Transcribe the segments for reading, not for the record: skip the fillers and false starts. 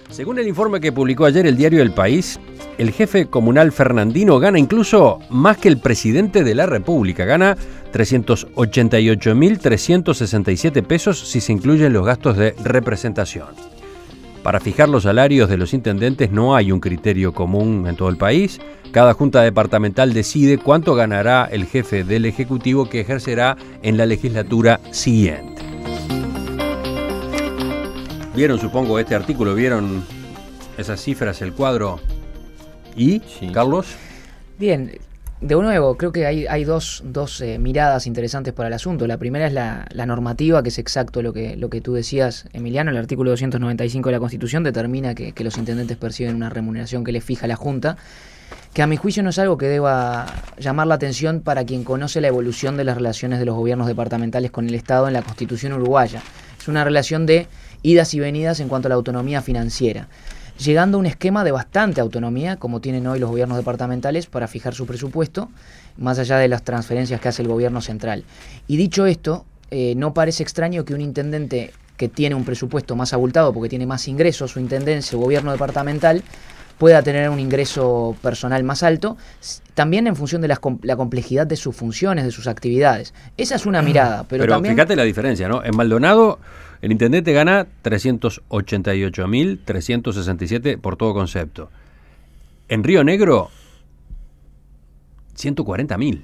Según el informe que publicó ayer el diario El País, el jefe comunal fernandino gana incluso más que el presidente de la República. Gana 388.367 pesos si se incluyen los gastos de representación. Para fijar los salarios de los intendentes no hay un criterio común en todo el país. Cada junta departamental decide cuánto ganará el jefe del Ejecutivo que ejercerá en la legislatura siguiente. ¿Vieron, supongo, este artículo? ¿Vieron esas cifras, el cuadro? ¿Y, sí. Carlos? Bien, de nuevo, creo que hay dos miradas interesantes para el asunto. La primera es la normativa, que es exacto lo que tú decías, Emiliano. El artículo 295 de la Constitución determina que los intendentes perciben una remuneración que les fija la Junta, que a mi juicio no es algo que deba llamar la atención para quien conoce la evolución de las relaciones de los gobiernos departamentales con el Estado en la Constitución uruguaya. Es una relación de idas y venidas en cuanto a la autonomía financiera, llegando a un esquema de bastante autonomía, como tienen hoy los gobiernos departamentales, para fijar su presupuesto, más allá de las transferencias que hace el gobierno central. Y dicho esto, no parece extraño que un intendente que tiene un presupuesto más abultado, porque tiene más ingresos, su intendencia o gobierno departamental, pueda tener un ingreso personal más alto, también en función de la complejidad de sus funciones, de sus actividades. Esa es una mirada, pero también... fíjate la diferencia, ¿no? En Maldonado el intendente gana 388.367 por todo concepto. En Río Negro, 140.000,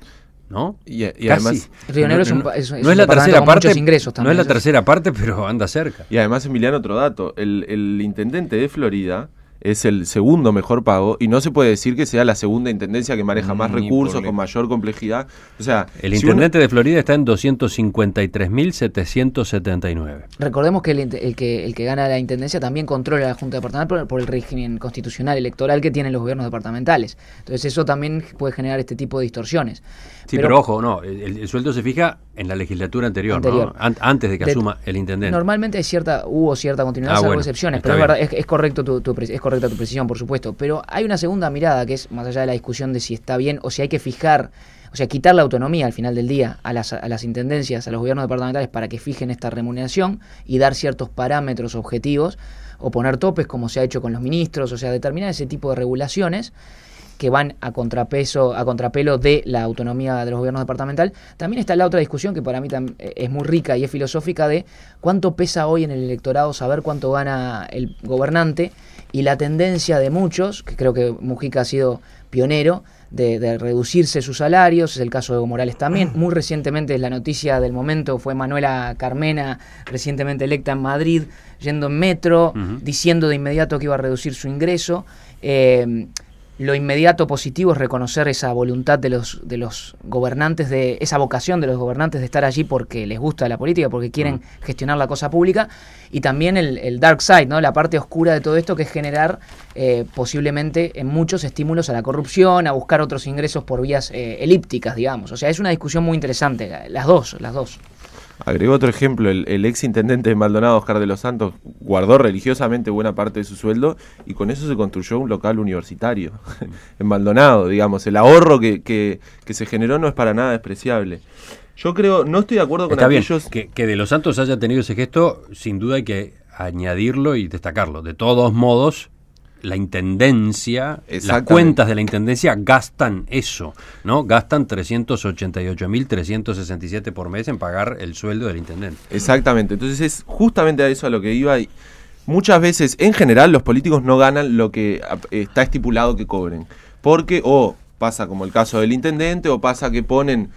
¿no? Y además, Río Negro no es la tercera parte, muchos ingresos también, no es la tercera parte, pero anda cerca. Y además, Emiliano, otro dato, el intendente de Florida es el segundo mejor pago y no se puede decir que sea la segunda intendencia que maneja más recursos, con mayor complejidad. O sea, el intendente de Florida está en 253.779. Recordemos que el que gana la intendencia también controla la Junta Departamental por el régimen constitucional electoral que tienen los gobiernos departamentales. Entonces eso también puede generar este tipo de distorsiones. Sí, pero ojo, no, el sueldo se fija en la legislatura anterior. ¿No? Antes de que asuma el intendente. Normalmente hubo cierta continuidad, salvo excepciones, pero es verdad, es correcta tu precisión, por supuesto. Pero hay una segunda mirada que es, más allá de la discusión de si está bien o si hay que fijar, o sea, quitar la autonomía al final del día a las intendencias, a los gobiernos departamentales para que fijen esta remuneración y dar ciertos parámetros objetivos o poner topes como se ha hecho con los ministros, o sea, determinar ese tipo de regulaciones que van a contrapelo de la autonomía de los gobiernos departamentales. También está la otra discusión que para mí es muy rica y es filosófica de cuánto pesa hoy en el electorado saber cuánto gana el gobernante y la tendencia de muchos, que creo que Mujica ha sido pionero, de reducirse sus salarios. Es el caso de Evo Morales también. Muy recientemente la noticia del momento fue Manuela Carmena, recientemente electa en Madrid, yendo en metro, diciendo de inmediato que iba a reducir su ingreso. Lo inmediato positivo es reconocer esa voluntad de los gobernantes, de esa vocación de los gobernantes de estar allí porque les gusta la política, porque quieren gestionar la cosa pública, y también el dark side, ¿no? La parte oscura de todo esto, que es generar posiblemente en muchos estímulos a la corrupción, a buscar otros ingresos por vías elípticas, digamos. O sea, es una discusión muy interesante, las dos. Agregó otro ejemplo, el ex intendente de Maldonado, Oscar de los Santos, guardó religiosamente buena parte de su sueldo y con eso se construyó un local universitario en Maldonado, digamos. El ahorro que se generó no es para nada despreciable. Yo creo, no estoy de acuerdo con aquellos... Bien, que de los Santos haya tenido ese gesto, sin duda hay que añadirlo y destacarlo. De todos modos, la intendencia, las cuentas de la intendencia gastan eso, ¿no? Gastan 388.367 por mes en pagar el sueldo del intendente. Exactamente, entonces es justamente a eso a lo que iba. Y muchas veces, en general, los políticos no ganan lo que está estipulado que cobren, porque o pasa como el caso del intendente, o pasa que ponen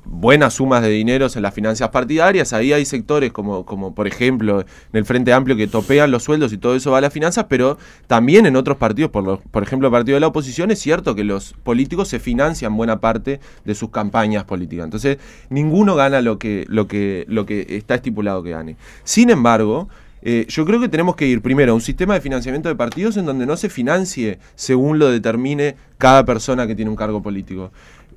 buenas sumas de dineros en las finanzas partidarias. Ahí hay sectores como por ejemplo en el Frente Amplio que topean los sueldos y todo eso va a las finanzas, pero también en otros partidos, por ejemplo el partido de la oposición, es cierto que los políticos se financian buena parte de sus campañas políticas. Entonces ninguno gana lo que está estipulado que gane. Sin embargo, yo creo que tenemos que ir primero a un sistema de financiamiento de partidos en donde no se financie según lo determine cada persona que tiene un cargo político.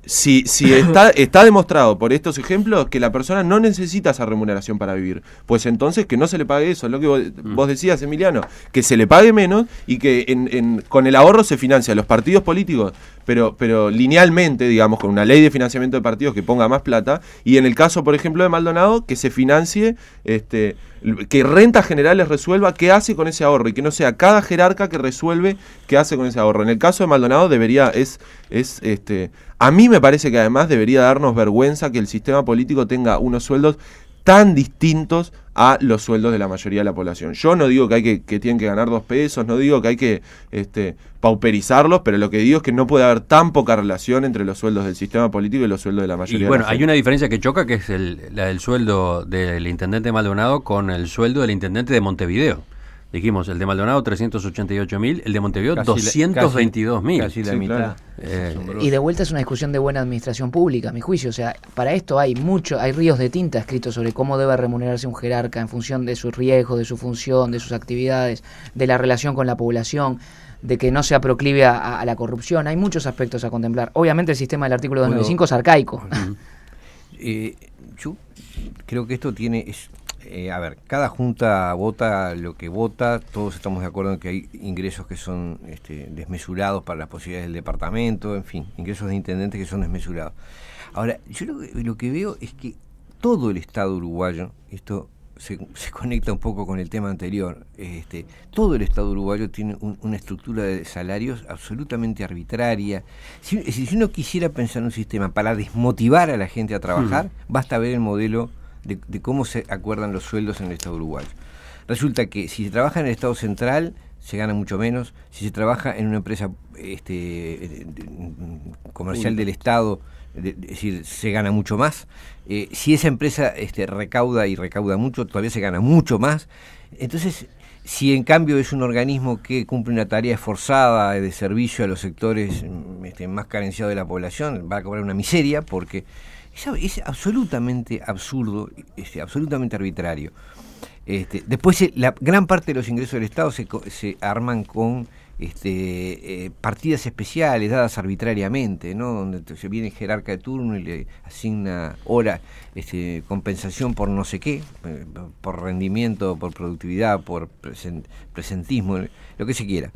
Si está demostrado por estos ejemplos que la persona no necesita esa remuneración para vivir, pues entonces que no se le pague eso, es lo que vos decías, Emiliano, que se le pague menos y que con el ahorro se financia los partidos políticos, pero linealmente, digamos, con una ley de financiamiento de partidos que ponga más plata, y en el caso, por ejemplo, de Maldonado, que se financie que rentas generales resuelva qué hace con ese ahorro y que no sea cada jerarca que resuelve qué hace con ese ahorro. En el caso de Maldonado a mí me parece que además debería darnos vergüenza que el sistema político tenga unos sueldos tan distintos a los sueldos de la mayoría de la población. Yo no digo que tienen que ganar 2 pesos, no digo que hay que pauperizarlos, pero lo que digo es que no puede haber tan poca relación entre los sueldos del sistema político y los sueldos de la mayoría y bueno, de la gente. Hay una diferencia que choca, que es la del sueldo del intendente Maldonado con el sueldo del intendente de Montevideo. Dijimos, el de Maldonado 388.000, el de Montevideo 222.000. Casi la mitad. Y de vuelta es una discusión de buena administración pública, a mi juicio. O sea, para esto hay ríos de tinta escritos sobre cómo debe remunerarse un jerarca en función de sus riesgos, de su función, de sus actividades, de la relación con la población, de que no sea proclive a la corrupción. Hay muchos aspectos a contemplar. Obviamente el sistema del artículo 295 es arcaico. Yo creo que esto tiene... a ver, cada junta vota lo que vota, todos estamos de acuerdo en que hay ingresos que son desmesurados para las posibilidades del departamento, en fin, ingresos de intendentes que son desmesurados. Ahora, yo lo que veo es que todo el Estado uruguayo, esto se conecta un poco con el tema anterior, todo el Estado uruguayo tiene una estructura de salarios absolutamente arbitraria. Si uno quisiera pensar en un sistema para desmotivar a la gente a trabajar, basta ver el modelo de cómo se acuerdan los sueldos en el Estado uruguayo. Resulta que si se trabaja en el Estado central, se gana mucho menos. Si se trabaja en una empresa comercial del Estado, es decir, se gana mucho más. Si esa empresa recauda mucho, todavía se gana mucho más. Entonces, si en cambio es un organismo que cumple una tarea esforzada de servicio a los sectores más carenciados de la población, va a cobrar una miseria porque... Es absolutamente absurdo, absolutamente arbitrario. Después, la gran parte de los ingresos del Estado se arman con partidas especiales dadas arbitrariamente, ¿no? Donde se viene el jerarca de turno y le asigna hora, compensación por no sé qué, por rendimiento, por productividad, por presentismo, lo que se quiera.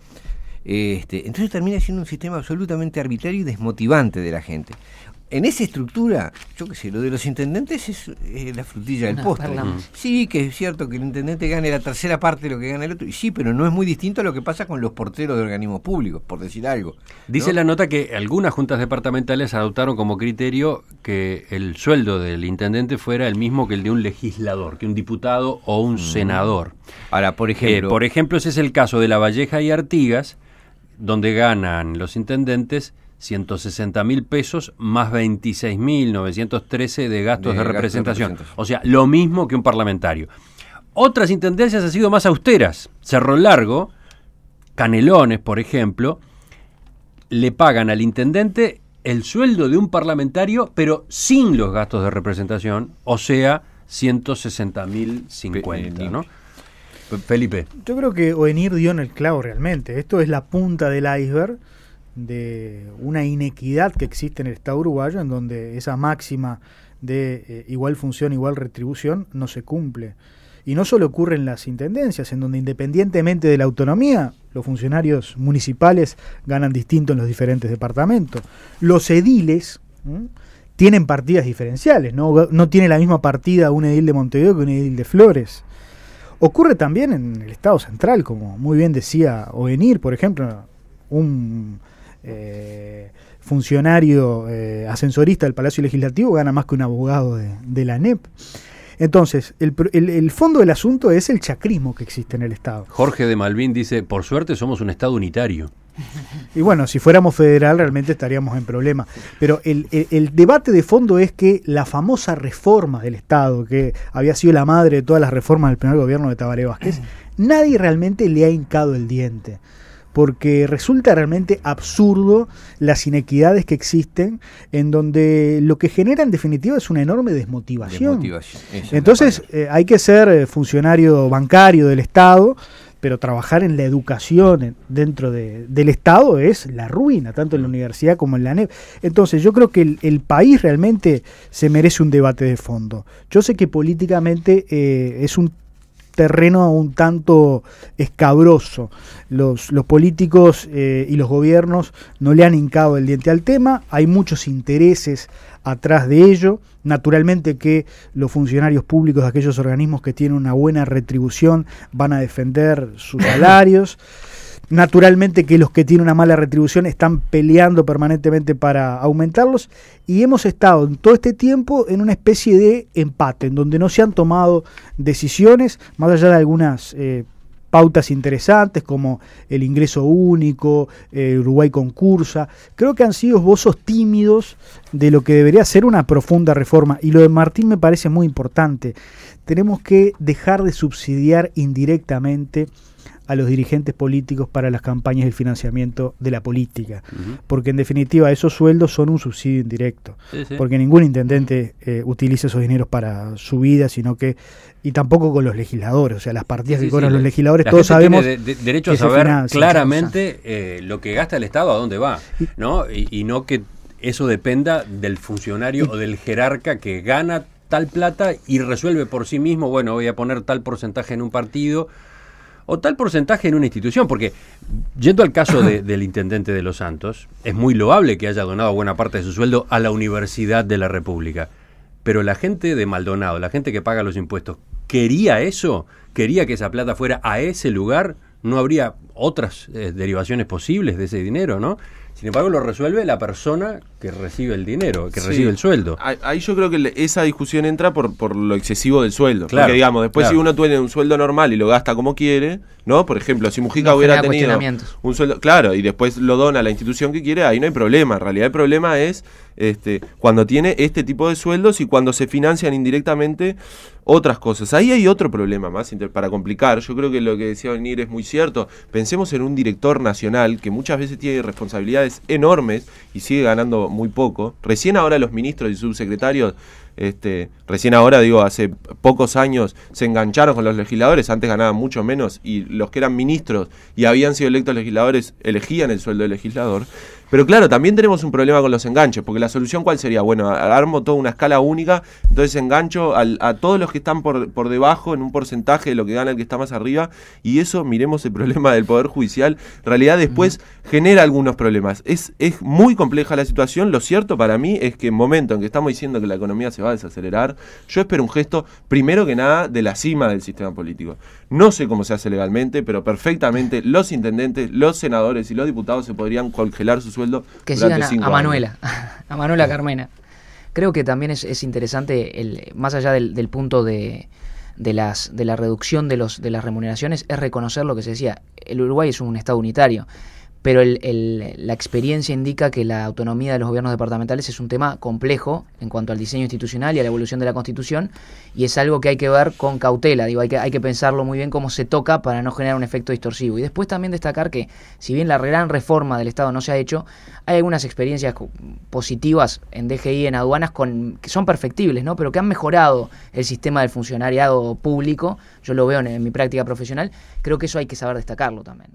Entonces termina siendo un sistema absolutamente arbitrario y desmotivante de la gente. En esa estructura, yo qué sé, lo de los intendentes es la frutilla del postre. Sí, que es cierto que el intendente gane la tercera parte de lo que gana el otro, y sí, pero no es muy distinto a lo que pasa con los porteros de organismos públicos, por decir algo, ¿no? Dice la nota que algunas juntas departamentales adoptaron como criterio que el sueldo del intendente fuera el mismo que el de un legislador, que un diputado o un senador. Ahora, por ejemplo, ese es el caso de La Valleja y Artigas, donde ganan los intendentes 160.000 pesos más 26.913 de gastos de representación. O sea, lo mismo que un parlamentario. Otras intendencias han sido más austeras. Cerro Largo, Canelones, por ejemplo, le pagan al intendente el sueldo de un parlamentario, pero sin los gastos de representación, o sea, 160.050, ¿no? Felipe. Yo creo que Oenir dio en el clavo realmente. Esto es la punta del iceberg de una inequidad que existe en el Estado uruguayo, en donde esa máxima de igual función, igual retribución no se cumple. Y no solo ocurre en las intendencias, en donde independientemente de la autonomía, los funcionarios municipales ganan distinto en los diferentes departamentos. Los ediles tienen partidas diferenciales, no tiene la misma partida un edil de Montevideo que un edil de Flores. Ocurre también en el Estado central, como muy bien decía Oenir, por ejemplo, un funcionario ascensorista del Palacio Legislativo gana más que un abogado de la ANEP. Entonces, el fondo del asunto es el chacrismo que existe en el Estado. Jorge de Malvin dice, por suerte somos un Estado unitario. Y bueno, si fuéramos federal realmente estaríamos en problema. Pero el debate de fondo es que la famosa reforma del Estado, que había sido la madre de todas las reformas del primer gobierno de Tabaré Vázquez, nadie realmente le ha hincado el diente. Porque resulta realmente absurdo las inequidades que existen, en donde lo que genera en definitiva es una enorme desmotivación. Entonces hay que ser funcionario bancario del Estado, pero trabajar en la educación dentro del Estado es la ruina, tanto en la universidad como en la ANEP. Entonces yo creo que el país realmente se merece un debate de fondo. Yo sé que políticamente es un terreno un tanto escabroso. Los políticos y los gobiernos no le han hincado el diente al tema, hay muchos intereses atrás de ello. Naturalmente que los funcionarios públicos de aquellos organismos que tienen una buena retribución van a defender sus salarios. Naturalmente que los que tienen una mala retribución están peleando permanentemente para aumentarlos, y hemos estado en todo este tiempo en una especie de empate, en donde no se han tomado decisiones, más allá de algunas pautas interesantes como el ingreso único, Uruguay concursa. Creo que han sido esbozos tímidos de lo que debería ser una profunda reforma, y lo de Martín me parece muy importante. Tenemos que dejar de subsidiar indirectamente a los dirigentes políticos para las campañas del financiamiento de la política, porque en definitiva esos sueldos son un subsidio indirecto, porque ningún intendente utiliza esos dineros para su vida, sino que, y tampoco con los legisladores, o sea, las partidas que cobran los legisladores, todos sabemos tiene derecho a saber claramente lo que gasta el Estado, a dónde va, ¿no? Y no que eso dependa del funcionario o del jerarca que gana tal plata y resuelve por sí mismo, bueno, voy a poner tal porcentaje en un partido o tal porcentaje en una institución, porque yendo al caso del intendente de Los Santos, es muy loable que haya donado buena parte de su sueldo a la Universidad de la República, pero la gente de Maldonado, la gente que paga los impuestos, ¿quería eso? ¿Quería que esa plata fuera a ese lugar? ¿No habría otras derivaciones posibles de ese dinero, no? Sin embargo, lo resuelve la persona que recibe el dinero, que recibe el sueldo. Ahí yo creo que esa discusión entra por lo excesivo del sueldo. Claro, porque, digamos, después si uno tiene un sueldo normal y lo gasta como quiere, ¿no? Por ejemplo, si Mujica hubiera tenido un sueldo, claro, y después lo dona a la institución que quiere, ahí no hay problema. En realidad el problema es cuando tiene este tipo de sueldos y cuando se financian indirectamente otras cosas. Ahí hay otro problema más para complicar. Yo creo que lo que decía Venir es muy cierto. Pensemos en un director nacional que muchas veces tiene responsabilidades enormes y sigue ganando muy poco. Recién ahora los ministros y subsecretarios, recién ahora, digo, hace pocos años se engancharon con los legisladores, antes ganaban mucho menos y los que eran ministros y habían sido electos legisladores elegían el sueldo del legislador. Pero claro, también tenemos un problema con los enganches, porque la solución ¿cuál sería? Bueno, armo toda una escala única, entonces engancho a todos los que están por debajo en un porcentaje de lo que gana el que está más arriba, y eso, miremos el problema del Poder Judicial, en realidad después genera algunos problemas. Es muy compleja la situación. Lo cierto para mí es que en momento en que estamos diciendo que la economía se va a desacelerar, yo espero un gesto, primero que nada, de la cima del sistema político. No sé cómo se hace legalmente, pero perfectamente los intendentes, los senadores y los diputados se podrían congelar su sueldo que sigan a Manuela, a Manuela Carmena. Creo que también es interesante, más allá del punto de la reducción de las remuneraciones, es reconocer lo que se decía. El Uruguay es un estado unitario, pero la experiencia indica que la autonomía de los gobiernos departamentales es un tema complejo en cuanto al diseño institucional y a la evolución de la Constitución, y es algo que hay que ver con cautela. Digo, hay que pensarlo muy bien cómo se toca para no generar un efecto distorsivo. Y después también destacar que, si bien la gran reforma del Estado no se ha hecho, hay algunas experiencias positivas en DGI, en aduanas, que son perfectibles, ¿no? Pero que han mejorado el sistema del funcionariado público. Yo lo veo en mi práctica profesional. Creo que eso hay que saber destacarlo también.